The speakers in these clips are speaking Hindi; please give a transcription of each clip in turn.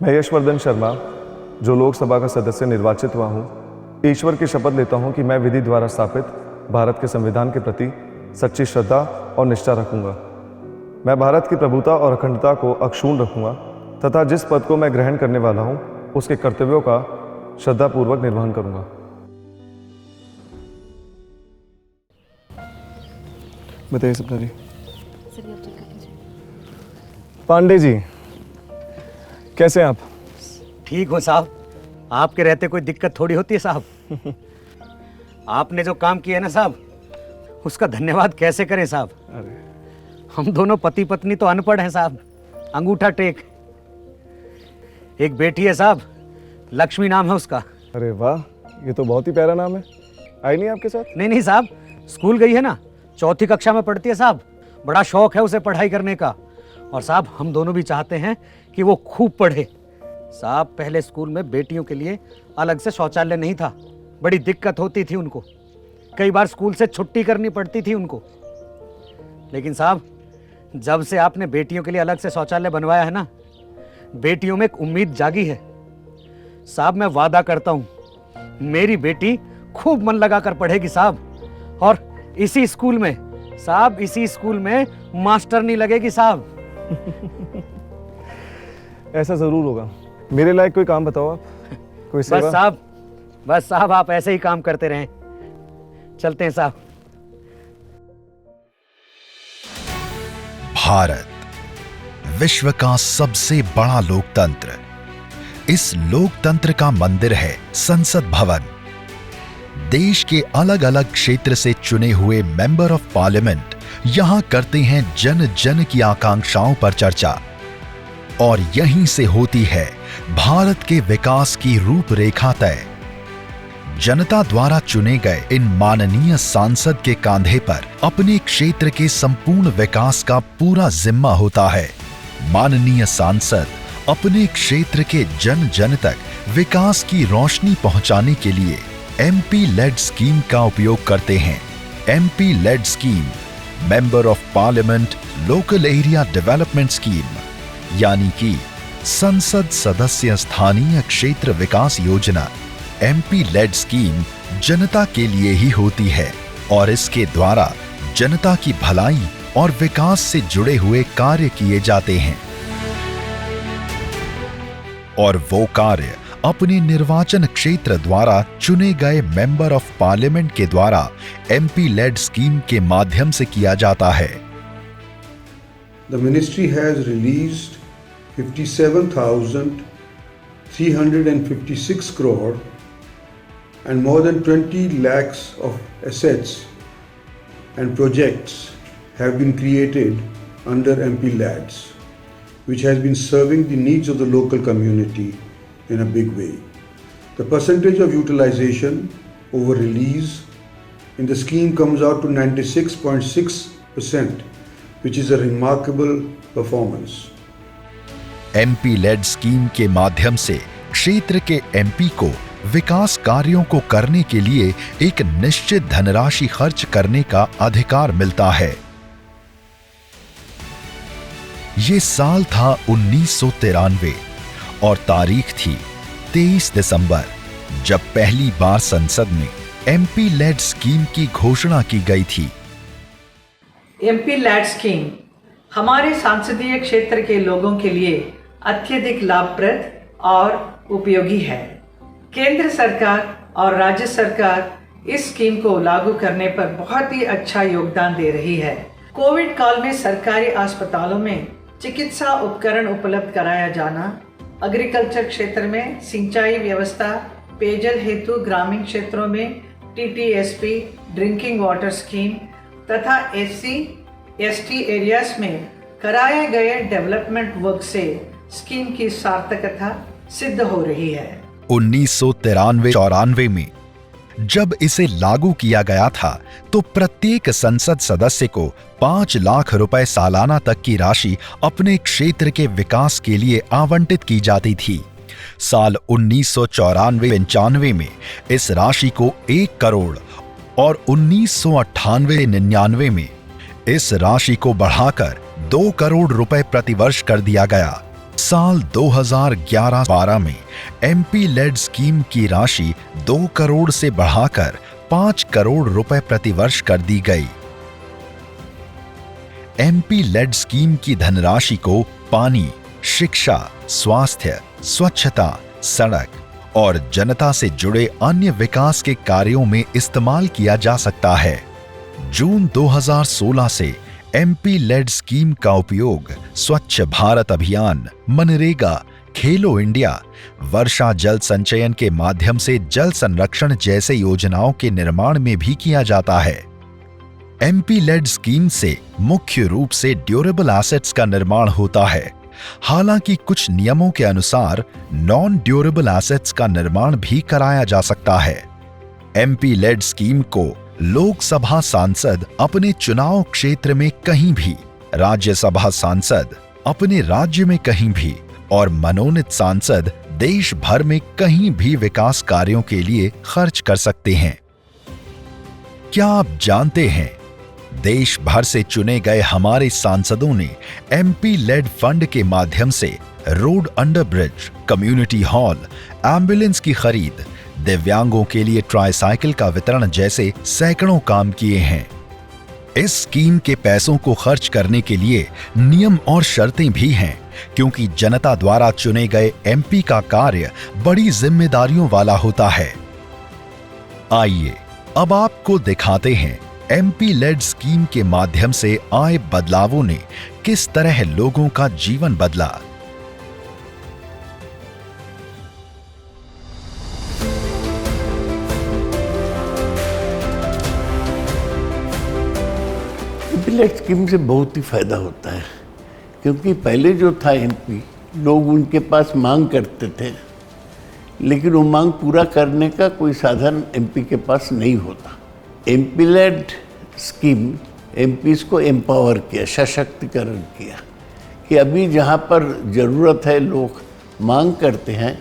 मैं यशवर्धन शर्मा, जो लोकसभा का सदस्य निर्वाचित हुआ हूँ, ईश्वर की शपथ लेता हूँ कि मैं विधि द्वारा स्थापित भारत के संविधान के प्रति सच्ची श्रद्धा और निष्ठा रखूँगा। मैं भारत की प्रभुता और अखंडता को अक्षुण्ण रखूँगा तथा जिस पद को मैं ग्रहण करने वाला हूँ उसके कर्तव्यों का श्रद्धापूर्वक निर्वहन करूँगा। बताइए सपना जी। पांडे जी, कैसे हैं आप? ठीक हो साहब, आपके रहते कोई दिक्कत थोड़ी होती है साहब। आपने जो काम किया है ना साहब, उसका धन्यवाद कैसे करें साहब। अरे हम दोनों पति पत्नी तो अनपढ़ हैं साहब, अंगूठा टेक। एक बेटी है साहब, लक्ष्मी नाम है उसका। अरे वाह, ये तो बहुत ही प्यारा नाम है। आई नहीं आपके साथ? नहीं साहब, स्कूल गई है ना, 4th कक्षा में पढ़ती है साहब। बड़ा शौक है उसे पढ़ाई करने का, और साहब हम दोनों भी चाहते हैं कि वो खूब पढ़े। साहब पहले स्कूल में बेटियों के लिए अलग से शौचालय नहीं था, बड़ी दिक्कत होती थी उनको, कई बार स्कूल से छुट्टी करनी पड़ती थी उनको। लेकिन साहब जब से आपने बेटियों के लिए अलग से शौचालय बनवाया है ना, बेटियों में एक उम्मीद जागी है। साहब मैं वादा करता हूँ मेरी बेटी खूब मन लगाकर पढ़ेगी साहब, और इसी स्कूल में साहब, इसी स्कूल में मास्टर नहीं लगेगी साहब। ऐसा जरूर होगा। मेरे लायक कोई काम बताओ आप, कोई सेवा। बस साहब आप ऐसे ही काम करते रहें। चलते हैं साहब। भारत विश्व का सबसे बड़ा लोकतंत्र। इस लोकतंत्र का मंदिर है संसद भवन। देश के अलग अलग क्षेत्र से चुने हुए मेंबर ऑफ पार्लियामेंट यहां करते हैं जन जन की आकांक्षाओं पर चर्चा, और यहीं से होती है भारत के विकास की रूपरेखा तय। जनता द्वारा चुने गए इन माननीय सांसद के कांधे पर अपने क्षेत्र के संपूर्ण विकास का पूरा जिम्मा होता है। माननीय सांसद अपने क्षेत्र के जन जन तक विकास की रोशनी पहुंचाने के लिए एमपी लेड स्कीम का उपयोग करते हैं। MP led scheme, member of parliament local area development scheme, यानी कि संसद सदस्य स्थानीय क्षेत्र विकास योजना। एमपी लेड स्कीम जनता के लिए ही होती है, और इसके द्वारा जनता की भलाई और विकास से जुड़े हुए कार्य किए जाते हैं। और वो कार्य अपने निर्वाचन क्षेत्र द्वारा चुने गए मेंबर ऑफ पार्लियामेंट के द्वारा एमपी लेड स्कीम के माध्यम से किया जाता है। The ministry has released 57,356 crore and more than 20 lakhs of assets and projects have been created under MP LADS, which has been serving the needs of the local community in a big way. The percentage of utilization over release in the scheme comes out to 96.6%, which is a remarkable performance. MP led scheme के माध्यम से क्षेत्र के एमपी को विकास कार्यों को करने के लिए एक निश्चित धनराशि खर्च करने का अधिकार मिलता है। ये साल था 1993 और तारीख थी 23 दिसंबर, जब पहली बार संसद में एमपी लेड स्कीम की घोषणा की गई थी। एमपी लैड स्कीम हमारे संसदीय क्षेत्र के लोगों के लिए अत्यधिक लाभप्रद और उपयोगी है। केंद्र सरकार और राज्य सरकार इस स्कीम को लागू करने पर बहुत ही अच्छा योगदान दे रही है। कोविड काल में सरकारी अस्पतालों में चिकित्सा उपकरण उपलब्ध कराया जाना, एग्रीकल्चर क्षेत्र में सिंचाई व्यवस्था, पेयजल हेतु ग्रामीण क्षेत्रों में टीटीएसपी ड्रिंकिंग वाटर स्कीम तथा SC/ST एरियाज में कराए गए डेवलपमेंट वर्क से स्कीम की सार्थकता सिद्ध हो रही है। 1993-94 में जब इसे लागू किया गया था तो प्रत्येक संसद सदस्य को 5 लाख रुपए सालाना तक की राशि अपने क्षेत्र के विकास के लिए आवंटित की जाती थी। साल 1994-95 में इस राशि को 1 करोड़ और 1998-99 में इस राशि को बढ़ाकर 2 करोड़ रुपए प्रतिवर्ष कर दिया गया। साल 2011-12 में एमपी लेड स्कीम की राशि 2 करोड़ से बढ़ाकर 5 करोड़ रुपए प्रतिवर्ष कर दी गई। एमपी लेड स्कीम की धनराशि को पानी, शिक्षा, स्वास्थ्य, स्वच्छता, सड़क और जनता से जुड़े अन्य विकास के कार्यों में इस्तेमाल किया जा सकता है। जून 2016 से एमपी लेड स्कीम का उपयोग स्वच्छ भारत अभियान, मनरेगा, खेलो इंडिया, वर्षा जल संचयन के माध्यम से जल संरक्षण जैसे योजनाओं के निर्माण में भी किया जाता है। एमपी लेड स्कीम से मुख्य रूप से ड्यूरेबल एसेट्स का निर्माण होता है। हालांकि कुछ नियमों के अनुसार नॉन ड्यूरेबल एसेट्स का निर्माण भी कराया जा सकता है। एमपी लेड स्कीम को लोकसभा सांसद अपने चुनाव क्षेत्र में कहीं भी, राज्यसभा सांसद अपने राज्य में कहीं भी और मनोनीत सांसद देश भर में कहीं भी विकास कार्यों के लिए खर्च कर सकते हैं। क्या आप जानते हैं, देश भर से चुने गए हमारे सांसदों ने एमपी लेड फंड के माध्यम से road underbridge, community hall, ambulance की खरीद, दिव्यांगों के लिए ट्राइसाइकिल का वितरण जैसे सैकड़ों काम किए हैं। इस स्कीम के पैसों को खर्च करने के लिए नियम और शर्तें भी हैं, क्योंकि जनता द्वारा चुने गए एमपी का कार्य बड़ी जिम्मेदारियों वाला होता है। आइए अब आपको दिखाते हैं एमपी लेड स्कीम के माध्यम से आए बदलावों ने किस तरह लोगों का जीवन बदला। एमपी लेड स्कीम से बहुत ही फायदा होता है, क्योंकि पहले जो था एमपी, लोग उनके पास मांग करते थे, लेकिन वो मांग पूरा करने का कोई साधन एमपी के पास नहीं होता। एमपी लेड स्कीम एमपीज़ को एम्पावर किया, सशक्तिकरण किया कि अभी जहाँ पर ज़रूरत है, लोग मांग करते हैं,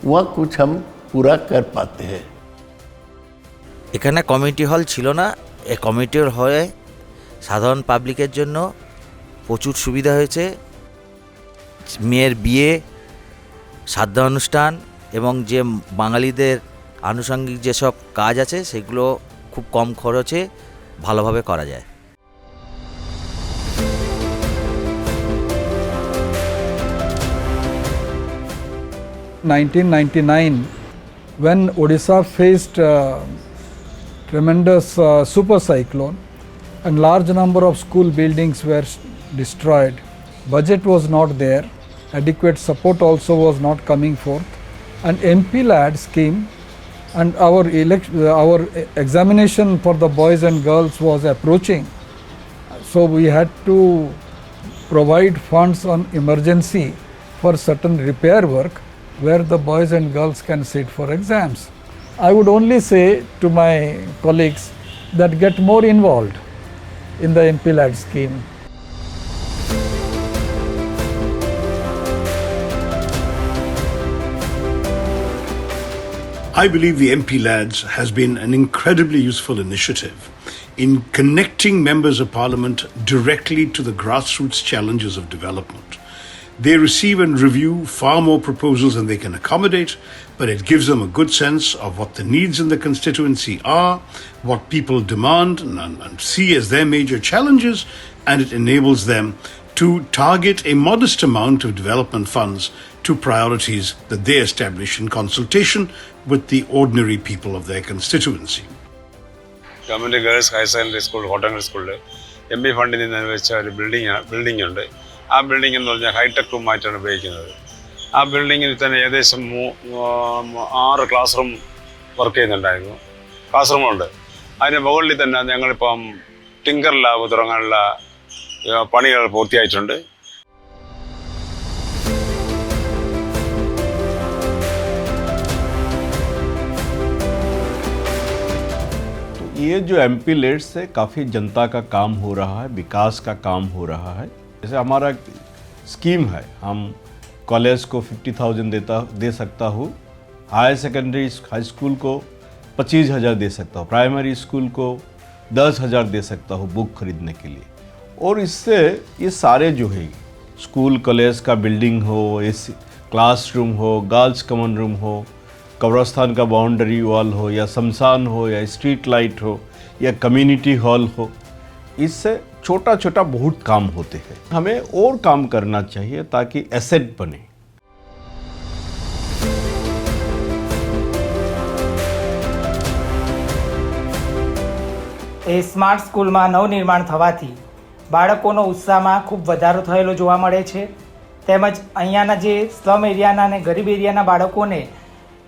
वह कुछ हम पूरा कर पाते हैं। এখানে কমিউনিটি হল ছিল না, এই কমিউনিটি হল হয়ে সাধারণ পাবলিকের জন্য প্রচুর সুবিধা হয়েছে। মেয়ের বিয়ে, শ্রাদ্ধ অনুষ্ঠান এবং যে বাঙালিদের আনুষঙ্গিক যেসব কাজ আছে সেগুলো খুব কম খরচে ভালোভাবে করা যায়। 1999, when Odisha faced tremendous super cyclone and large number of school buildings were destroyed, budget was not there, adequate support also was not coming forth, and MP LAD scheme and our examination for the boys and girls was approaching, so we had to provide funds on emergency for certain repair work where the boys and girls can sit for exams. I would only say to my colleagues that get more involved in the MP LAD scheme. I believe the MP LADS has been an incredibly useful initiative in connecting members of parliament directly to the grassroots challenges of development. They receive and review far more proposals than they can accommodate, but it gives them a good sense of what the needs in the constituency are, what people demand and see as their major challenges, and it enables them to target a modest amount of development funds to priorities that they establish in consultation with the ordinary people of their constituency. Community Girls High Secondary School, Hotangal School, MP ഫണ്ടിൽ നിന്ന് വെച്ച ഒരു ബിൽഡിംഗ് ഉണ്ട്. ആ ബിൽഡിംഗ് എന്ന് പറഞ്ഞാൽ ഹൈടെക് റൂമായിട്ടാണ് ഉപയോഗിക്കുന്നത്. ആ ബിൽഡിങ്ങിൽ തന്നെ ഏകദേശം 6 ക്ലാസ് റൂം വർക്ക് ചെയ്യുന്നുണ്ടായിരുന്നു. ക്ലാസ് റൂമുണ്ട്. അതിന് മുകളിൽ തന്നെ ഞങ്ങളിപ്പം ടിങ്കർ ലാബ് തുടങ്ങാനുള്ള പണികൾ പൂർത്തിയായിട്ടുണ്ട്. ये जो एमपी लेड से काफ़ी जनता का काम हो रहा है, विकास का काम हो रहा है। जैसे हमारा स्कीम है, हम कॉलेज को 50,000 दे सकता हूँ, हाई स्कूल को 25,000 दे सकता हूँ, प्राइमरी स्कूल को 10,000 दे सकता हूँ बुक खरीदने के लिए। और इससे ये सारे जो है स्कूल कॉलेज का बिल्डिंग हो, एसी क्लासरूम हो, गर्ल्स कॉमन रूम हो, कब्रस्तान का बाउंड्री वॉल हो, या शमशान हो, या स्ट्रीट लाइट हो, या कम्युनिटी हॉल हो, इससे छोटा छोटा बहुत काम होते हैं। हमें और काम करना चाहिए ताकि एसेट बने। એ સ્માર્ટ સ્કૂલમાં નવનિર્માણ થવાથી બાળકોનો ઉત્સાહમાં ખૂબ વધારો થયેલો જોવા મળે છે, તેમજ અહીંયાના જે સ્લમ એરિયાના અને ગરીબ એરિયાના બાળકોને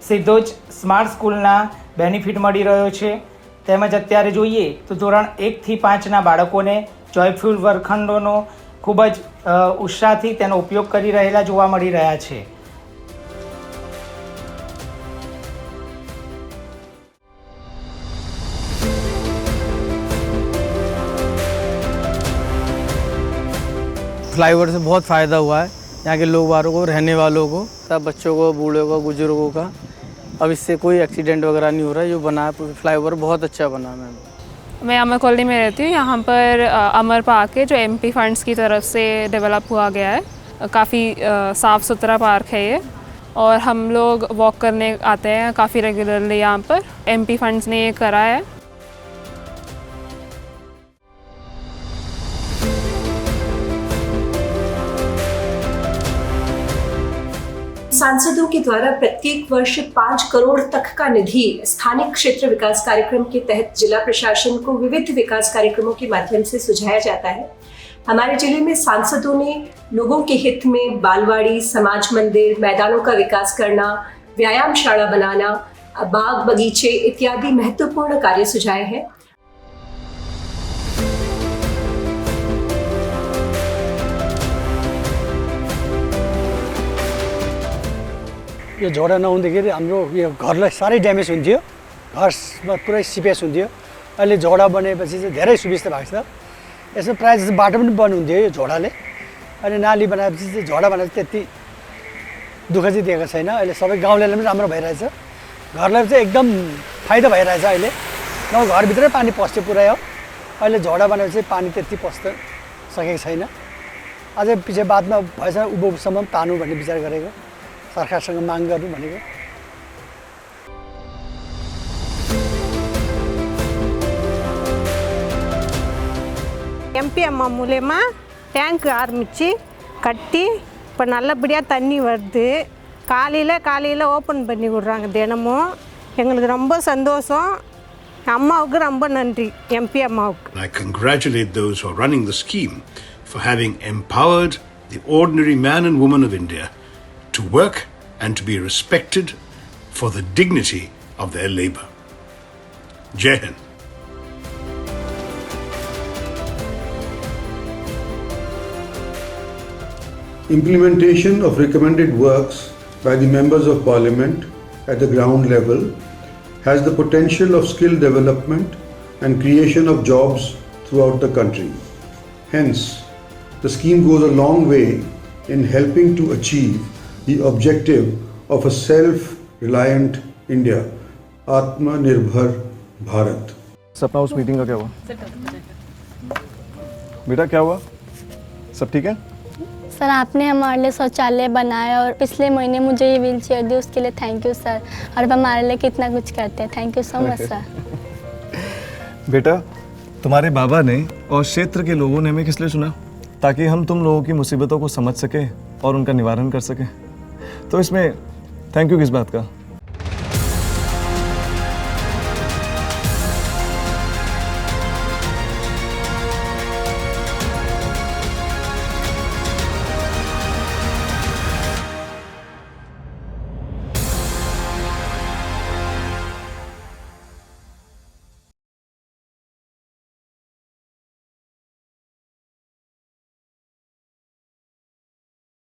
સીધો જ સ્માર્ટ સ્કૂલના બેનિફિટ મળી રહ્યો છે। તેમજ અત્યારે જોઈએ તો ધોરણ 1 થી 5ના બાળકોને જોયફુલ વર્ગખંડોનો ખૂબ જ ઉત્સાહથી તેનો ઉપયોગ કરી રહેલા જોવા મળી રહ્યા છે। फ्लाईओवर से बहुत फ़ायदा हुआ है यहाँ के लोग वालों को, रहने वालों को, सब बच्चों को, बूढ़ों को, बुजुर्गों का। अब इससे कोई एक्सीडेंट वगैरह नहीं हो रहा है। जो बना है फ्लाईओवर बहुत अच्छा बना है। मैं अमर कॉलोनी में रहती हूँ। यहाँ पर अमर पार्क है जो एमपी फंड्स की तरफ से डेवलप हुआ गया है। काफ़ी साफ़ सुथरा पार्क है ये, और हम लोग वॉक करने आते हैं काफ़ी रेगुलरली यहाँ पर। एमपी फंड्स ने ये करा है। सांसदों के द्वारा प्रत्येक वर्ष 5 करोड़ तक का निधि स्थानीय क्षेत्र विकास कार्यक्रम के तहत जिला प्रशासन को विविध विकास कार्यक्रमों के माध्यम से सुझाया जाता है। हमारे जिले में सांसदों ने लोगों के हित में बालवाड़ी, समाज मंदिर, मैदानों का विकास करना, व्यायामशाला बनाना, बाग बगीचे इत्यादि महत्वपूर्ण कार्य सुझाए हैं। यो झोडा नहुँदाखेरि हाम्रो यो घरलाई साह्रै ड्यामेज हुन्थ्यो, घरमा पुरै सिपेस हुन्थ्यो। अहिले झोडा बनेपछि चाहिँ धेरै सुविस्ता भएको छ। यसमा प्रायः जस्तो बाटो पनि बन्द हुन्थ्यो यो झोडाले। अहिले नाली बनाएपछि चाहिँ झोडा बनाएर त्यति दुःख चाहिँ दिएको छैन। अहिले सबै गाउँलेलाई पनि राम्रो भइरहेछ, घरलाई चाहिँ एकदम फाइदा भइरहेछ। अहिले नभए घरभित्रै पानी पस्थ्यो पुरै हो। अहिले झोडा बनाएपछि पानी त्यति पस्न सकेको छैन। अझै पछि बादमा भएछ उँभोसम्म तानु भन्ने विचार गरेको, सरकारसँग माग गर्नु भनेको। எம்பிஎம்மா மூலயமா டேங்க் ஆரம்பித்து கட்டி இப்போ நல்லபடியாக தண்ணி வருது। காலையில் ஓப்பன் பண்ணி விட்றாங்க தினமும்। எங்களுக்கு ரொம்ப சந்தோஷம்। அம்மாவுக்கு ரொம்ப நன்றி, எம்பி அம்மாவுக்கு। I congratulate those who are running the scheme for having empowered the ordinary man and woman of India to work and to be respected for the dignity of their labor. Jai Hind. Implementation of recommended works by the members of parliament at the ground level has the potential of skill development and creation of jobs throughout the country. Hence, the scheme goes a long way in helping to achieve the objective of a self-reliant India, Atmanirbhar Bharat. सपना, उस मीटिंग का क्या हुआ? बेटा क्या हुआ? सब ठीक है? सर, आपने हमारे लिए शौचालय बनाया और पिछले महीने मुझे ये व्हील चेयर दी, उसके लिए थैंक यू सर। और अब हमारे लिए कितना कुछ करते हैं। Thank you so much sir. बेटा, तुम्हारे बाबा ने और क्षेत्र के लोगों ने हमें किस लिए चुना? ताकि हम तुम लोगों की मुसीबतों को समझ सके और उनका निवारण कर सके। तो इसमें थैंक यू किस बात का?